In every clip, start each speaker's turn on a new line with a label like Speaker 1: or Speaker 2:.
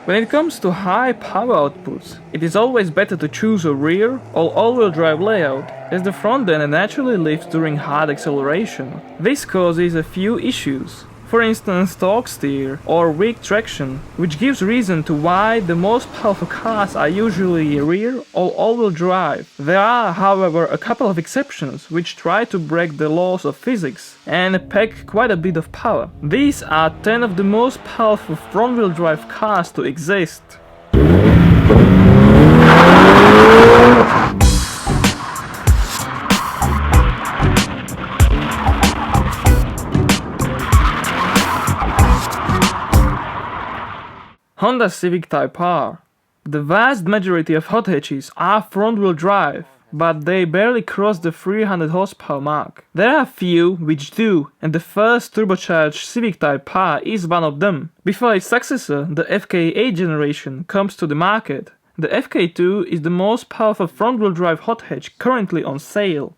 Speaker 1: When it comes to high power outputs, it is always better to choose a rear or all-wheel drive layout, as the front end naturally lifts during hard acceleration. This causes a few issues. For instance, torque steer or weak traction, which gives reason to why the most powerful cars are usually rear or all-wheel drive. There are, however, a couple of exceptions which try to break the laws of physics and pack quite a bit of power. These are 10 of the most powerful front-wheel drive cars to exist. Honda Civic Type R. The vast majority of hot hatches are front-wheel drive, but they barely cross the 300 horsepower mark. There are few which do, and the first turbocharged Civic Type R is one of them. Before its successor, the FK8 generation, comes to the market, the FK2 is the most powerful front-wheel drive hot hatch currently on sale.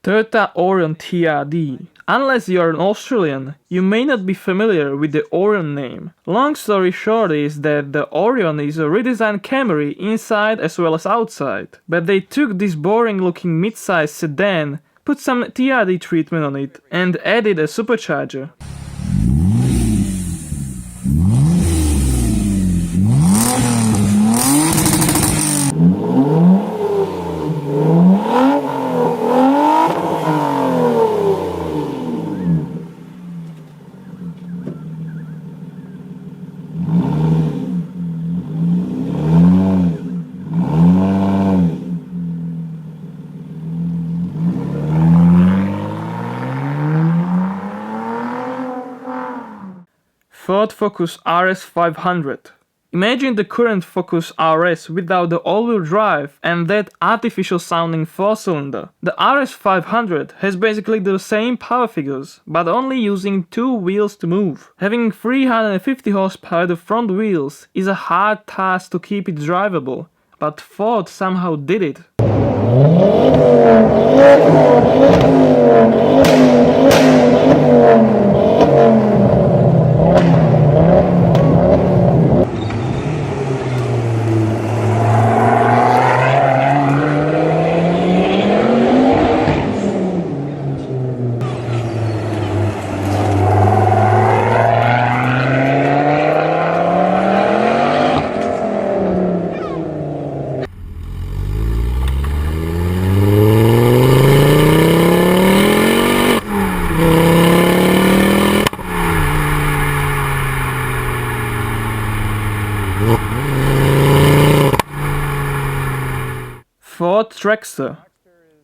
Speaker 1: Toyota Orion TRD. Unless you are an Australian, you may not be familiar with the Orion name. Long story short is that the Orion is a redesigned Camry inside as well as outside. But they took this boring looking mid-size sedan, put some TRD treatment on it, and added a supercharger. Ford Focus RS 500. Imagine the current Focus RS without the all-wheel drive and that artificial sounding 4-cylinder. The RS 500 has basically the same power figures, but only using 2 wheels to move. Having 350 horsepower at the front wheels is a hard task to keep it drivable, but Ford somehow did it. Ford Traxxer.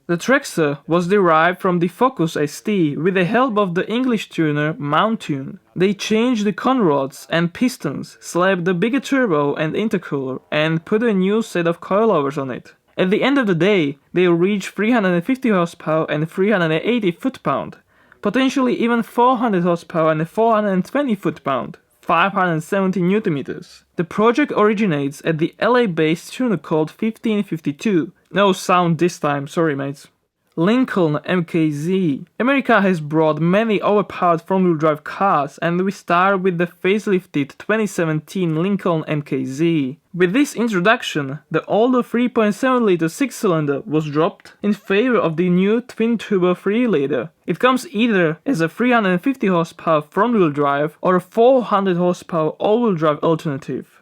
Speaker 1: The Traxxer was derived from the Focus ST with the help of the English tuner Mountune. They changed the conrods and pistons, slapped a bigger turbo and intercooler, and put a new set of coilovers on it. At the end of the day, they reached 350 horsepower and 380 foot-pound, potentially even 400 horsepower and 420 foot-pound. 570 Nm. The project originates at the LA-based tuner called 1552. No sound this time, sorry mates. Lincoln MKZ. America has brought many overpowered front-wheel drive cars, and we start with the facelifted 2017 Lincoln MKZ. With this introduction, the older 3.7-liter 6-cylinder was dropped in favor of the new twin-turbo 3-liter. It comes either as a 350 horsepower front-wheel drive or a 400 horsepower all-wheel drive alternative.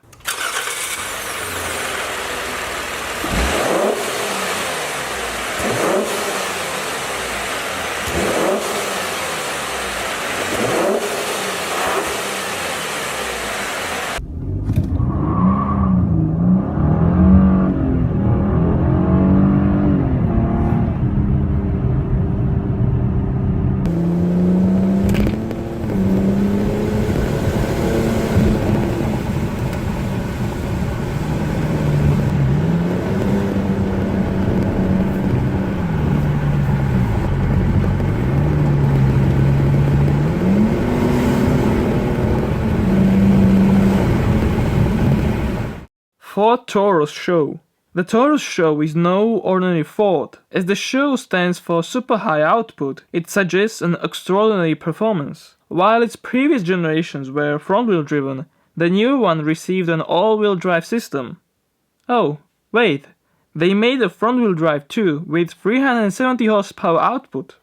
Speaker 1: Ford Taurus Show. The Taurus Show is no ordinary Ford. As the show stands for super high output, it suggests an extraordinary performance. While its previous generations were front-wheel driven, the new one received an all-wheel drive system. Oh, wait, they made a front-wheel drive too, with 370 horsepower output.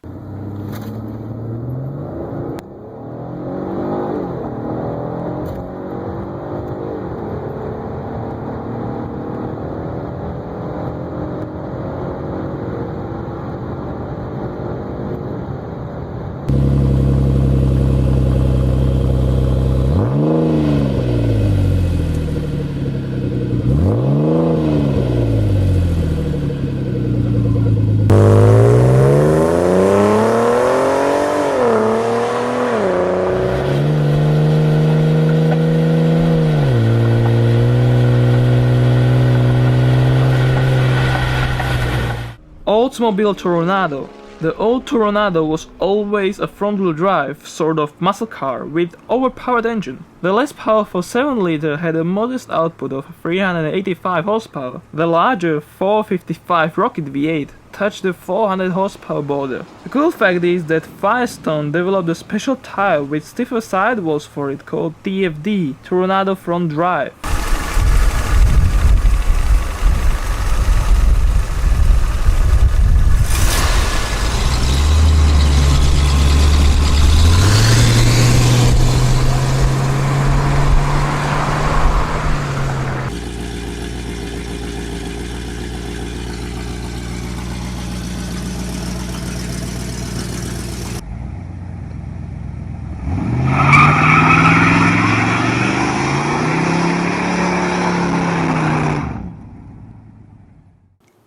Speaker 1: Oldsmobile Toronado. The old Toronado was always a front-wheel drive, sort of muscle car, with overpowered engine. The less powerful 7-liter had a modest output of 385 horsepower. The larger 455 Rocket V8 touched the 400 horsepower border. The cool fact is that Firestone developed a special tire with stiffer sidewalls for it called TFD, Toronado Front Drive.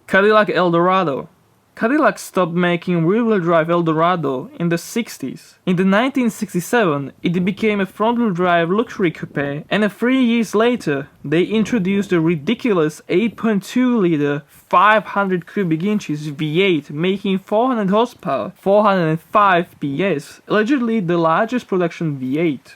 Speaker 1: Cadillac El Dorado. Cadillac stopped making rear-wheel drive El Dorado in the 60s. In the 1967, it became a front-wheel drive luxury coupe, and 3 years later, they introduced a ridiculous 8.2-liter 500 cubic inches V8 making 400 horsepower, 405 PS, allegedly the largest production V8.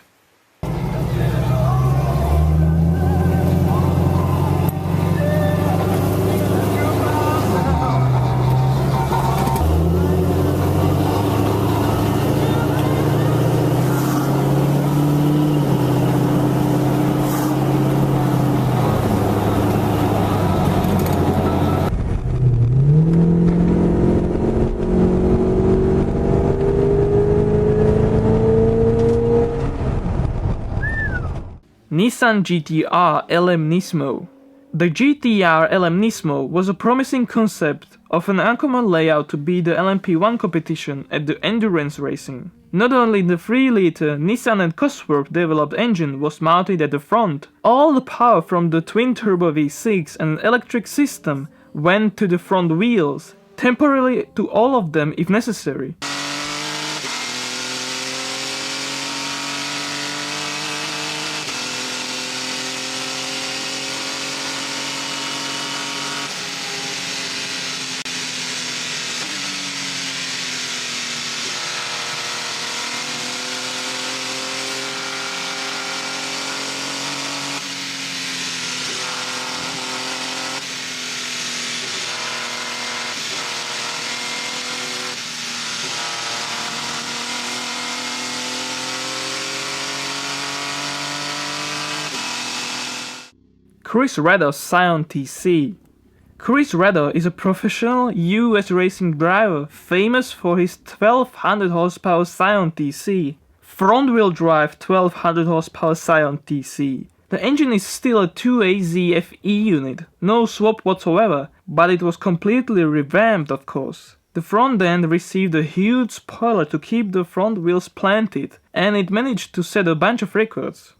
Speaker 1: Nissan GTR LM Nismo. The GTR LM Nismo was a promising concept of an uncommon layout to beat the LMP1 competition at the endurance racing. Not only the 3-liter Nissan and Cosworth developed engine was mounted at the front, all the power from the twin-turbo V6 and electric system went to the front wheels, temporarily to all of them if necessary. Chris Redder's Scion TC. Chris Redder is a professional US racing driver famous for his 1200 horsepower Scion TC, front-wheel drive 1200 horsepower Scion TC. The engine is still a 2AZ FE unit, no swap whatsoever, but it was completely revamped of course. The front end received a huge spoiler to keep the front wheels planted, and it managed to set a bunch of records.